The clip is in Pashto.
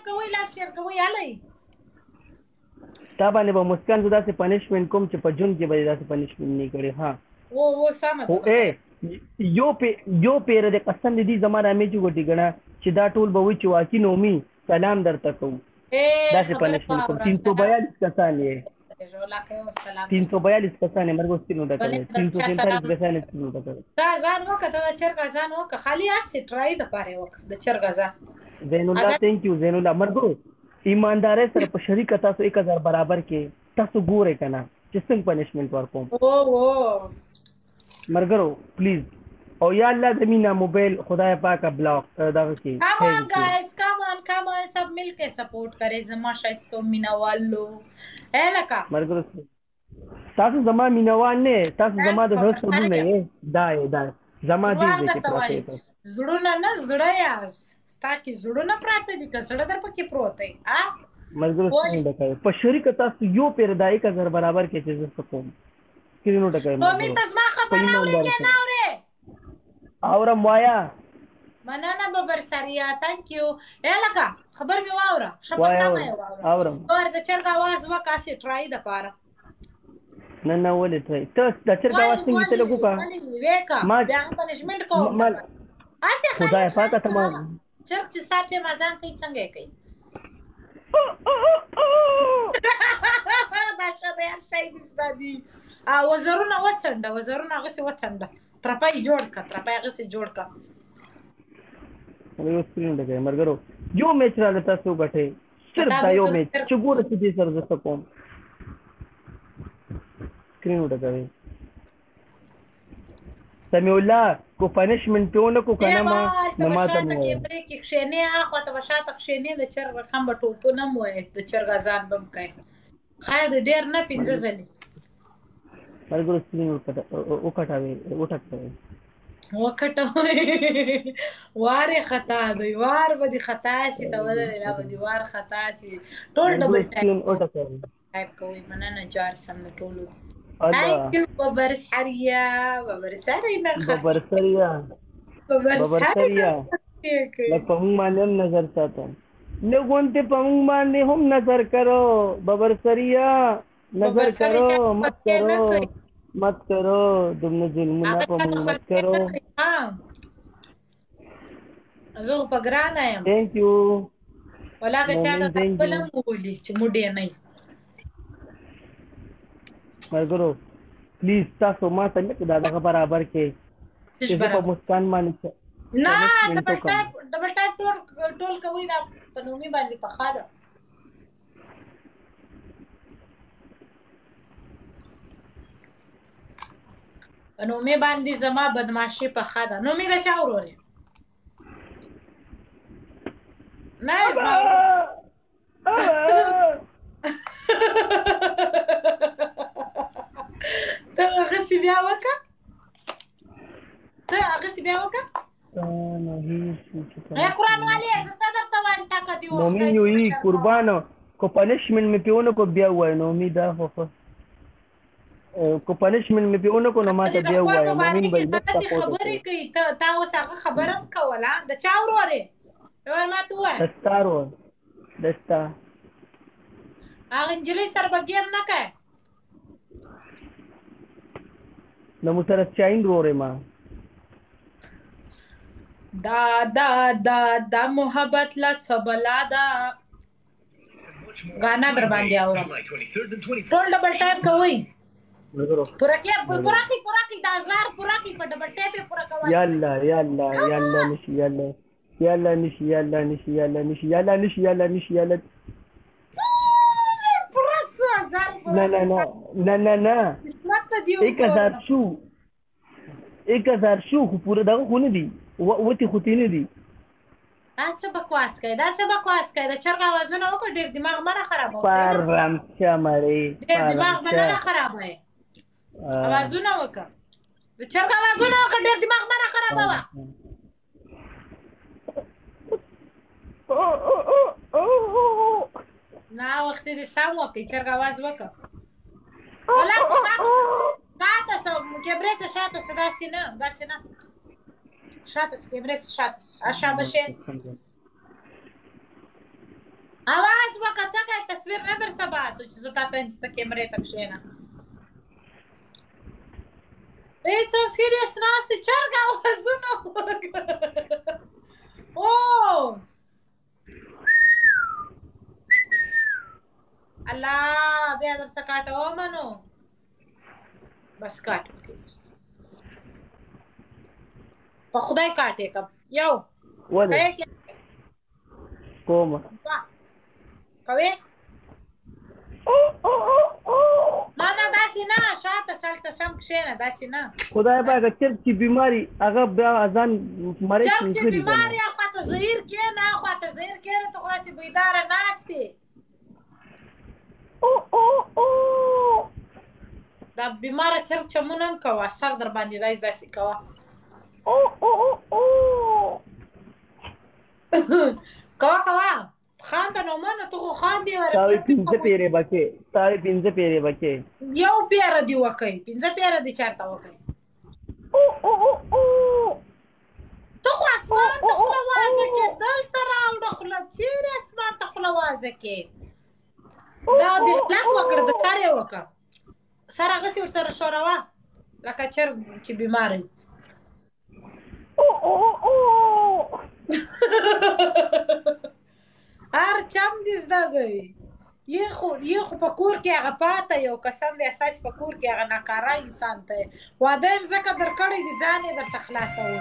کوئ لایف شیر کوئ هلئ تا باندې به مسکان زه داسې پنشمنټ کوم چې په ژوند کې به یې داسې پنشمنټ نه کړې ها او سمه خو یو پیر د قسم دې زما رامې چې ګوټي ګڼه چې دا ټول به وي چې واقعي نومي سلام درته کوو داسې پنشمنټ کوم 342 کسان یې 342 کسان یې مرګ سپینو ډکوي 347 کسان یې سپینو ډکوي دا ځان وکړه ته د چرګ ځان وکړه خالي هسې ټرای دپاره یې وکړه د چرګ ځان زین الله تھینک یو زین الله مرګو ایماندارۍ سره په شریکه تاسو 1000 برابر کې تاسو ګورئ که نه چې څنګه پنشمنټ ورکوم مرګرو پلیز او یا الله زمینه موبایل خدای پاکه بلاک دغه کې کم آن سب مل کے سپورٹ کرے زما شایستو مینوالو لکه مرګرو تاسو زما مینوال نه تاسو زما د زړه سرونه یې دا زما دې کې پراته زړونه نه زړه یاست ستا کې زړونه پراته دي که زړه در پکې پروت دی مرګرو څنګه کوي په شریکه تاسو یو پیر د 1000 برابر کې چې زه کوم کینو ټکای نو تاسو ما خبر اورې کې نه اورې اورم وایا مننه ببر سریا تhank you لکه خبر می واوره شپه سمه اورم اور د چرګ आवाज وکاسي ټرای د پاره نه ولې ټرای ته د چرګ आवाज څنګه ته لګو کا ما بیا پنشمنت کوم اسه خدای پاک ته ما چرګ چې ساته مازان کوي څنګه کوي دا شته هر شي دي ستدي وزرونه وڅنډه ترپای جوړ کا یو سکرین لګای مرګرو یو میچ را لته سو غټه صرف دا یو میچ چې ګوره چې دې سره زه کوم سکرین لګای سمي الله کو پنشمنت پیونه کو کنه ما نماز نه کې پرې کې خشنه اخو ته وشاته خشنه د چرګ رقم به ټوپو نه موي د چرګ ځان بم کوي خیر ډیر نه 15 ځلې مرګرو سکرین وکټاوي واره خطا دی وار به دي خطا شي ته ولر لا به دي وار خطا شي ټول ډبل ټایپ کوي مننه جار سم ټول Thank you ببر سریا لکه هم باندې هم نظر ساتم لګونته په هم باندې هم نظر کرو ببر سریا نظر کرو مت کرو دمن ظلمونه په مت کرو زه په ګرانه یم thank you ولاګه چا ته خپلم وولي چې موډي نه مرګرو پلیز تاسو ما ته نه دا برابر کې چې په مسکان باندې نه ډبل ټایپ ټول کوي دا په نومي باندې په خاله نومي باندې زما بدمعشي په خاله نومي دا چا وروري نایس ته هغه سی بیا وکا قرآن والی صدر ته وانټه کدی و نومي یوي قربانو کو پنشمنت می پیونه کو بیا وای نومي دا خو کو پنشمنت می پیونه کو نو ماته بیا وای نومي بل خبرې کوي تا اوس هغه خبرم کوله د چا وروره ور ما تو وای دستا هغه انجلي سر بګیم نه کوي نو متر چاین روره ما دا محبت لا څبلا دا غانا در باندې اورم ټول ډبل ټایپ کوي پورا کې دا زار پورا کې په ډبل ټایپ پورا کوي یالا نشي نه 1000 شو خو پوره دغه خو نه دي وتی خو نه دي دا څه بکواس کوي د چرګ आवाजونه وکړ ډېر دماغ مره خراب اوسه پرم چمړې ډېر دماغ مره خراب وای आवाजونه وکړ د چرګ आवाजونه وکړ ډېر دماغ مره خراب وای نا وخت دې سم وکړ چرګ आवाज وکړ ولا شاته کبريت شاته داسې نه شاته کبريت شاته اشا بشه وکړه څنګه تصویر نه در څه باسو چې زه تا ته چې ته کیمرې ته کښېنه It's a serious nasty چرګ اوازونه وکړه او الله بیا در څه کاټومه نو بس کاټ وکړې په خدای کاټې کم یو ولې کومه کوې نه داسې نه شاته سلته سم کښېنه داسې نه خدای پاک چرګ چې بیماري هغه بیا ځان مرۍ چرګ چې بیماري اخواته زهیر کښېنه اخواته زهیر کښېنه ته خو داسې بیداره ناستې دا بیماره چرګ چمونه هم کوه سر در باندې داسې کوه کوه خانده نو منه ته خو خاندې تاوې 15 پیرې بکې یو پیره دې وکئ 15 پیره دې چېرته وکئ ته خو اسمان ته خوله وازه کې دلته راوړه خوله چېرې اسمان ته خوله وازه کې دا دې غلط وکړه د سر یې وکړه سر هغسې ورسره ښوروه لکه چرګ چې بیمار وي هر چم دې زده دی یې خو په کور کې هغه پاته یو قسم دی ستاسې په کور کې هغه ناکاره انسان ته واده یې مځکه در کړی دي ځان یې درته خلاصوي